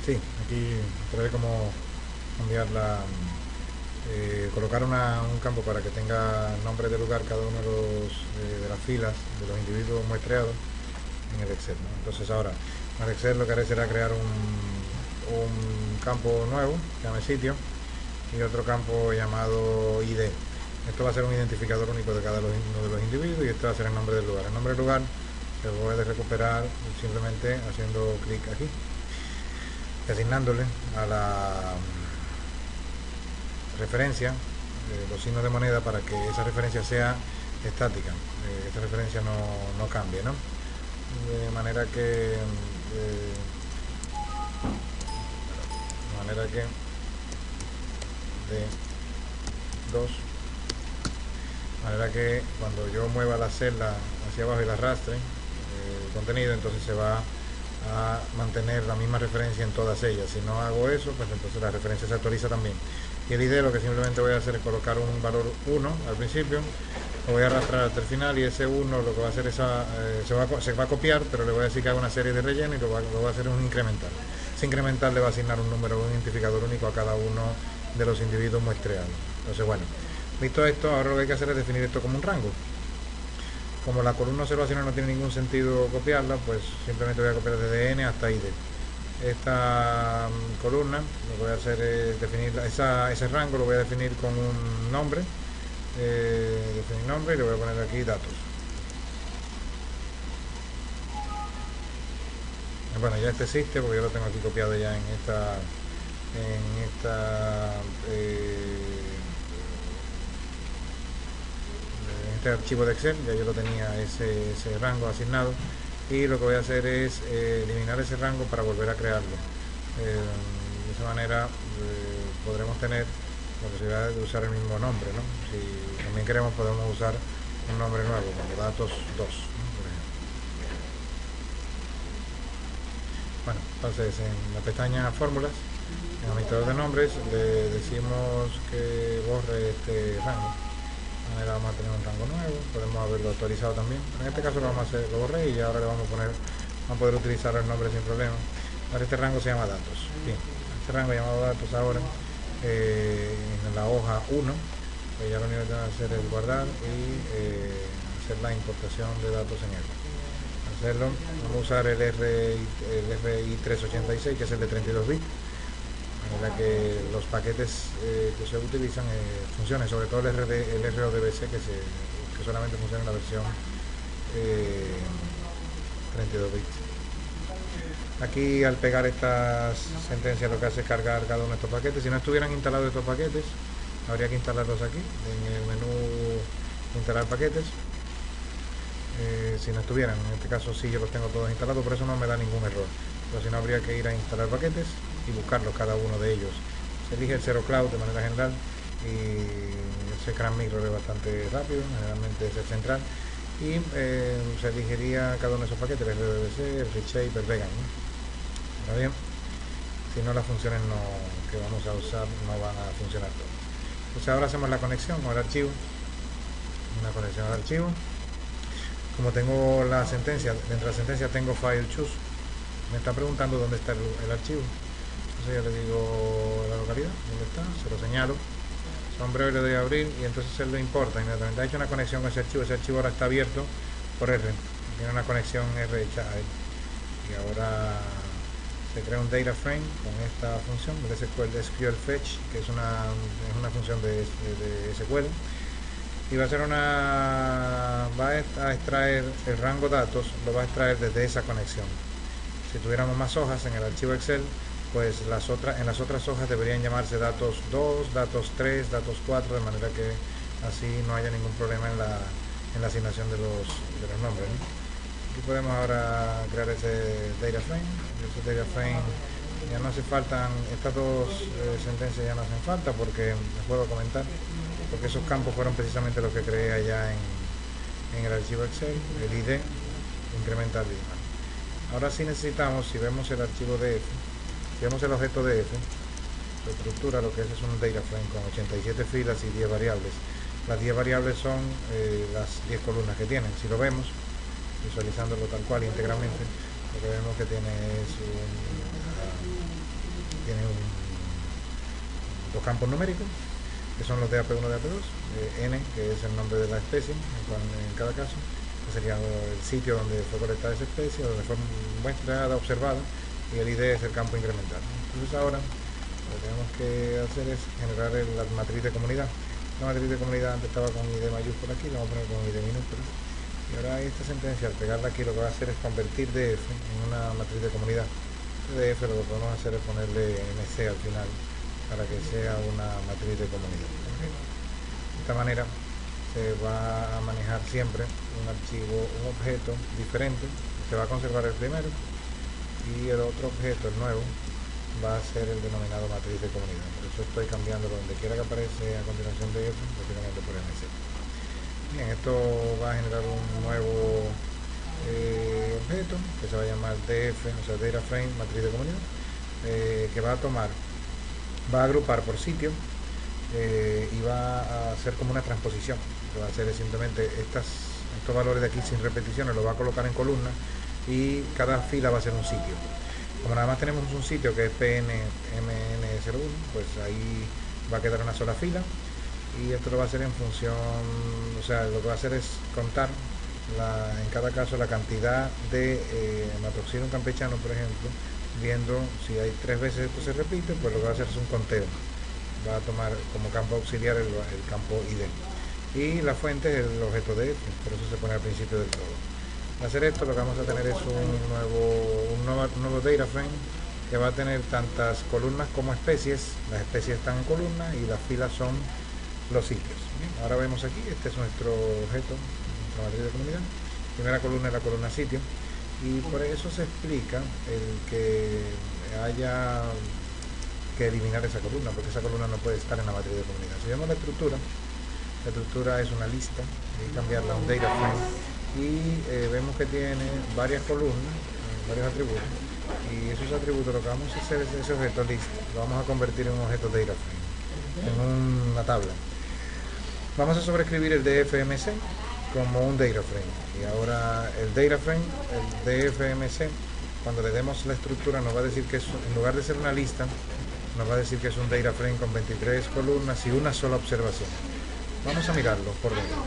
Sí, aquí trae como cambiarla, colocar un campo para que tenga nombre de lugar cada uno de las filas de los individuos muestreados en el Excel, ¿no? Entonces ahora, en el Excel lo que haré será crear un campo nuevo, que llame sitio, y otro campo llamado ID. Esto va a ser un identificador único de cada uno de los individuos y este va a ser el nombre del lugar. El nombre del lugar se puede recuperar simplemente haciendo clic aquí y asignándole a la referencia los signos de moneda para que esa referencia sea estática, esta referencia no cambie, ¿no? De manera que de 2, de manera que cuando yo mueva la celda hacia abajo y la arrastre el contenido, entonces se va a mantener la misma referencia en todas ellas. Si no hago eso, pues entonces la referencia se actualiza también. Y el ID lo que simplemente voy a hacer es colocar un valor 1 al principio, lo voy a arrastrar hasta el final y ese 1 lo que va a hacer es se va a copiar, pero le voy a decir que haga una serie de relleno y lo va a hacer un incremental. Ese incremental le va a asignar un número, un identificador único a cada uno de los individuos muestreados. Entonces, bueno, visto esto, ahora lo que hay que hacer es definir esto como un rango. Como la columna observacional no tiene ningún sentido copiarla, pues simplemente voy a copiar desde N hasta ID. Esta columna lo que voy a hacer es definir ese rango, lo voy a definir con un nombre, definir nombre y le voy a poner aquí datos. Bueno, ya este existe porque yo lo tengo aquí copiado ya en este archivo de Excel, ya yo lo tenía ese rango asignado y lo que voy a hacer es eliminar ese rango para volver a crearlo. De esa manera podremos tener la posibilidad de usar el mismo nombre, ¿no? Si también queremos podemos usar un nombre nuevo como datos 2, ¿no? Por ejemplo. Bueno, entonces en la pestaña fórmulas, en el administrador de nombres, le decimos que borre este rango. De manera vamos a tener un rango nuevo, podemos haberlo actualizado también. En este caso lo vamos a hacer, lo borré y ahora le vamos a poder utilizar el nombre sin problema. Ahora este rango se llama datos. Bien, este rango llamado datos ahora en la hoja 1, pues ya lo único que tengo que hacer es guardar y hacer la importación de datos en él. Hacerlo, vamos a usar el RI 386, que es el de 32 bits, en la que los paquetes que se utilizan funcionen, sobre todo el RODBC que solamente funciona en la versión 32 bits. Aquí al pegar estas sentencias lo que hace es cargar cada uno de estos paquetes. Si no estuvieran instalados estos paquetes, habría que instalarlos aquí en el menú instalar paquetes. Si no estuvieran, en este caso sí yo los tengo todos instalados, por eso no me da ningún error, pero si no habría que ir a instalar paquetes y buscarlos cada uno de ellos. Se elige el Zero Cloud de manera general y ese CRAN Micro es bastante rápido, generalmente es el central, y se elegiría cada uno de esos paquetes, el RDBC, el ReShape, el Vegan, ¿no? Ahora bien, si no, las funciones que vamos a usar no van a funcionar todas. Entonces ahora hacemos la conexión al archivo, una conexión al archivo. Como tengo la sentencia, dentro de la sentencia tengo file choose, me está preguntando dónde está el archivo. Entonces yo le digo la localidad, dónde está, se lo señalo, sombrero y le doy a abrir y entonces él lo importa inmediatamente. Ha hecho una conexión con ese archivo ahora está abierto por R, tiene una conexión R hecha a él. Y ahora se crea un data frame con esta función, el SQL fetch, que es una función de SQL. Y va a extraer el rango datos, lo va a extraer desde esa conexión. Si tuviéramos más hojas en el archivo Excel, pues en las otras hojas deberían llamarse datos 2, datos 3, datos 4, de manera que así no haya ningún problema en la asignación de los nombres, ¿no? Aquí podemos ahora crear ese data frame. Ese data frame ya no hace falta, estas dos sentencias ya no hacen falta porque les puedo comentar, porque esos campos fueron precisamente los que creé allá en el archivo Excel, el ID, incrementar ID. Ahora sí necesitamos, si vemos el archivo DF, si vemos el objeto DF, su estructura lo que es un data frame con 87 filas y 10 variables. Las 10 variables son las 10 columnas que tienen. Si lo vemos, visualizándolo tal cual íntegramente, lo que vemos que tiene es los campos numéricos, que son los de AP1 de AP2, N, que es el nombre de la especie en cada caso, que sería el sitio donde fue colectada esa especie, donde fue muestrada, observada, y el ID es el campo incremental. Entonces ahora lo que tenemos que hacer es generar la matriz de comunidad. La matriz de comunidad antes estaba con ID mayúscula, aquí la vamos a poner con ID minúscula. Y ahora esta sentencia, al pegarla aquí, lo que va a hacer es convertir DF en una matriz de comunidad. DF lo que podemos hacer es ponerle MC al final para que sea una matriz de comunidad. De esta manera se va a manejar siempre un archivo, un objeto diferente. Se va a conservar el primero y el otro objeto, el nuevo, va a ser el denominado matriz de comunidad. Por eso estoy cambiándolo donde quiera que aparece a continuación de DF, prácticamente por MC. Bien, esto va a generar un nuevo objeto que se va a llamar DF, o sea, Data Frame, matriz de comunidad, que va a agrupar por sitio y va a hacer como una transposición. Lo que va a hacer es simplemente estos valores de aquí sin repeticiones, los va a colocar en columnas y cada fila va a ser un sitio. Como nada más tenemos un sitio que es PNMN01, pues ahí va a quedar una sola fila. Y esto lo va a hacer en función, o sea, lo que va a hacer es contar en cada caso la cantidad de Hematoxylum campechano, por ejemplo, viendo si hay 3 veces esto se repite, pues lo que va a hacer es un conteo. Va a tomar como campo auxiliar el campo ID. Y la fuente es el objeto DF, por eso se pone al principio del todo. Al hacer esto, lo que vamos a tener es un nuevo data frame que va a tener tantas columnas como especies. Las especies están en columnas y las filas son los sitios. Bien, ahora vemos aquí, este es nuestro objeto, nuestra matriz de comunidad. Primera columna es la columna sitio, y por eso se explica el que haya que eliminar esa columna, porque esa columna no puede estar en la matriz de comunidad. Si vemos la estructura es una lista, y cambiarla a un data frame, y vemos que tiene varias columnas, varios atributos, y esos atributos lo que vamos a hacer es ese objeto list, lo vamos a convertir en un objeto data frame, en una tabla. Vamos a sobreescribir el DFMC como un data frame, y ahora el data frame, el DFMC, cuando le demos la estructura nos va a decir que es, en lugar de ser una lista, nos va a decir que es un data frame con 23 columnas y una sola observación. Vamos a mirarlo por dentro.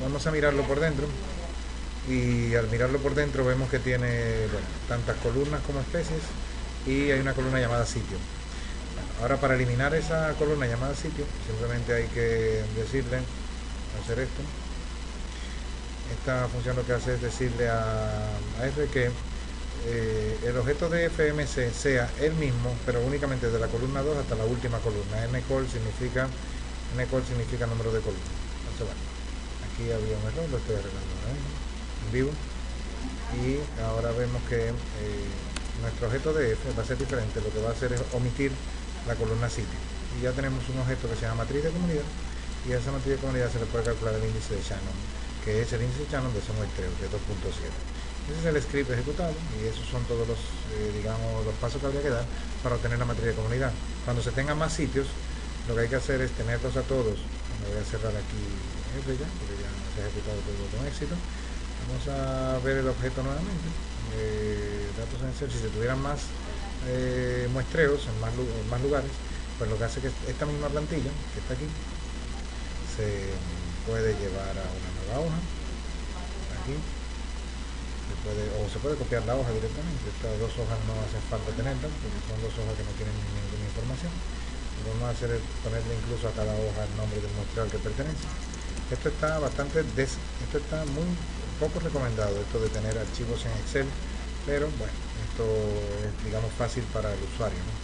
Vamos a mirarlo por dentro, y al mirarlo por dentro vemos que tiene, bueno, tantas columnas como especies, y hay una columna llamada sitio. Ahora, para eliminar esa columna llamada sitio, simplemente hay que decirle, hacer esto. Esta función lo que hace es decirle a R que el objeto de FMC sea el mismo, pero únicamente de la columna 2 hasta la última columna. Ncol significa número de columnas. Entonces, bueno, aquí había un error, lo estoy arreglando en vivo. Y ahora vemos que nuestro objeto de F va a ser diferente. Lo que va a hacer es omitir la columna sitio, y ya tenemos un objeto que se llama matriz de comunidad, y a esa matriz de comunidad se le puede calcular el índice de Shannon, que es el índice de Shannon de ese muestreo, que es 2.7. Ese es el script ejecutado, y esos son todos los digamos, los pasos que habría que dar para obtener la matriz de comunidad. Cuando se tengan más sitios, lo que hay que hacer es tenerlos a todos. Me voy a cerrar aquí F ya, porque ya se ha ejecutado todo con éxito. Vamos a ver el objeto nuevamente, datos en Excel. Si se tuvieran más muestreos en más lugares, pues lo que hace que esta misma plantilla que está aquí se puede llevar a una nueva hoja. Aquí se puede copiar la hoja directamente. Estas dos hojas no hace falta tenerlas porque son dos hojas que no tienen ninguna información. Lo que vamos a hacer es ponerle incluso a cada hoja el nombre del muestreo al que pertenece. Esto está muy poco recomendado, esto de tener archivos en Excel, pero bueno, esto es, digamos, fácil para el usuario, ¿no?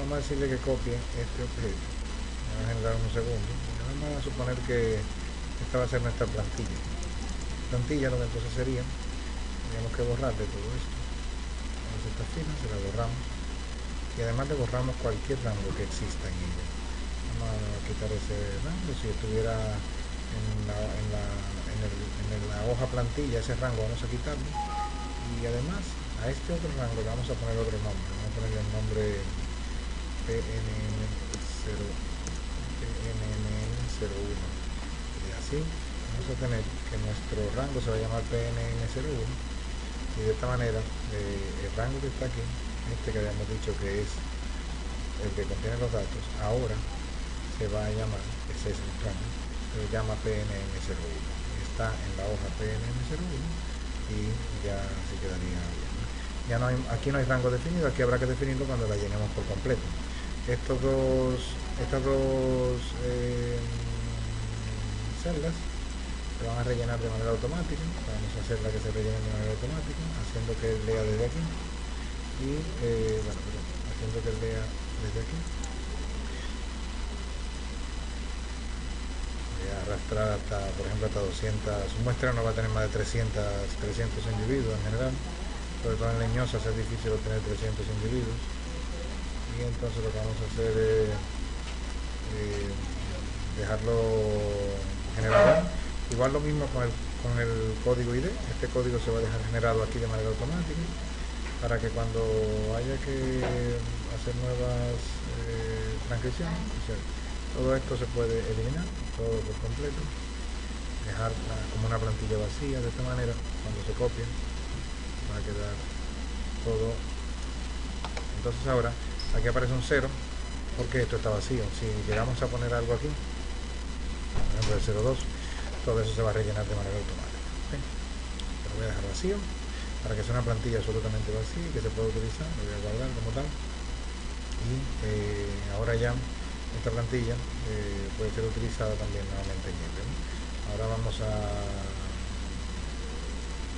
Vamos a decirle que copie este objeto. Vamos a generar un segundo. Vamos a suponer que esta va a ser nuestra plantilla. Lo que entonces sería, tenemos que borrarle todo esto. Esta fila se la borramos, y además le borramos cualquier rango que exista en ella. Vamos a quitar ese rango. Si estuviera en la hoja plantilla, ese rango vamos a quitarlo, y además a este otro rango le vamos a poner otro nombre. Vamos a ponerle el nombre PNN01, y así vamos a tener que nuestro rango se va a llamar PNN01, y de esta manera el rango que está aquí, este que habíamos dicho que es el que contiene los datos, ahora se va a llamar, ese es el rango, se llama PNM01. Está en la hoja PNM01 y ya se quedaría bien. Ya no hay, aquí no hay rango definido, aquí habrá que definirlo cuando la llenemos por completo. Estas dos celdas se van a rellenar de manera automática. Vamos a hacer la que se rellene de manera automática, haciendo que él lea desde aquí y haciendo que él lea desde aquí. Voy a arrastrar hasta, por ejemplo, hasta 200. Su muestra no va a tener más de 300 individuos en general, sobre todo en leñosas es difícil obtener 300 individuos. Y entonces lo que vamos a hacer es dejarlo generado. Igual lo mismo con el código ID. Este código se va a dejar generado aquí de manera automática para que cuando haya que hacer nuevas transcripciones, o sea, todo esto se puede eliminar, todo por completo, dejar como una plantilla vacía. De esta manera, cuando se copie, va a quedar todo. Entonces ahora aquí aparece un 0 porque esto está vacío. Si llegamos a poner algo aquí, por ejemplo el 02, todo eso se va a rellenar de manera automática. ¿Okay? Lo voy a dejar vacío para que sea una plantilla absolutamente vacía y que se pueda utilizar. Lo voy a guardar como tal. Y ahora ya esta plantilla puede ser utilizada también nuevamente en Ember, ¿no? Ahora vamos a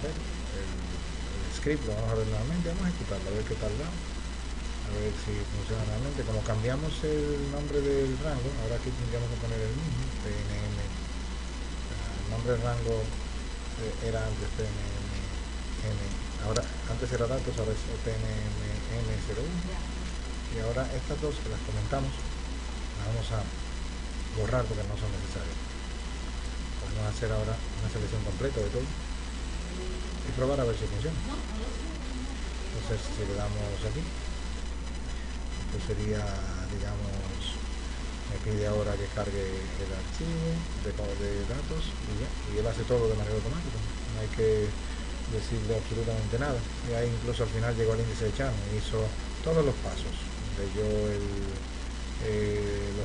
ver el script, lo vamos a ver nuevamente, vamos a ejecutarlo, a ver qué tal va, a ver si funciona nuevamente. Como cambiamos el nombre del rango, ahora aquí tendríamos que poner el mismo, PNM. El nombre del rango era antes PNM, ahora antes era datos, ahora es PNM01. Y ahora estas dos que las comentamos las vamos a borrar porque no son necesarias. Vamos a hacer ahora una selección completa de todo y probar a ver si funciona. Entonces si le damos aquí, esto sería, digamos, me pide ahora que cargue el archivo de datos y él hace todo de manera automática, no hay que decirle absolutamente nada. Y ahí incluso al final llegó al índice de Shannon y hizo todos los pasos. Leyó el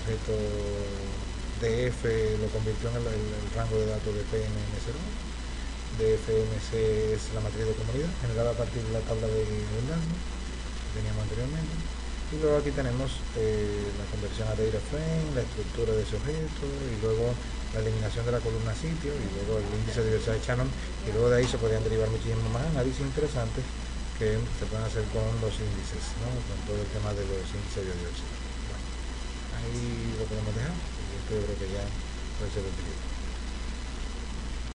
objeto df, lo convirtió en el rango de datos de PNM01. dfmc es la matriz de comunidad generada a partir de la tabla de enlace que teníamos anteriormente. Y luego aquí tenemos la conversión a data frame, la estructura de ese objeto y luego la eliminación de la columna sitio y luego el índice de diversidad de Shannon, y luego de ahí se podrían derivar muchísimos más análisis interesantes que se pueden hacer con los índices, ¿no? Con todo el tema de los índices de biodiversidad. Bueno, ahí lo podemos dejar y esto yo creo que ya puede ser utilizado.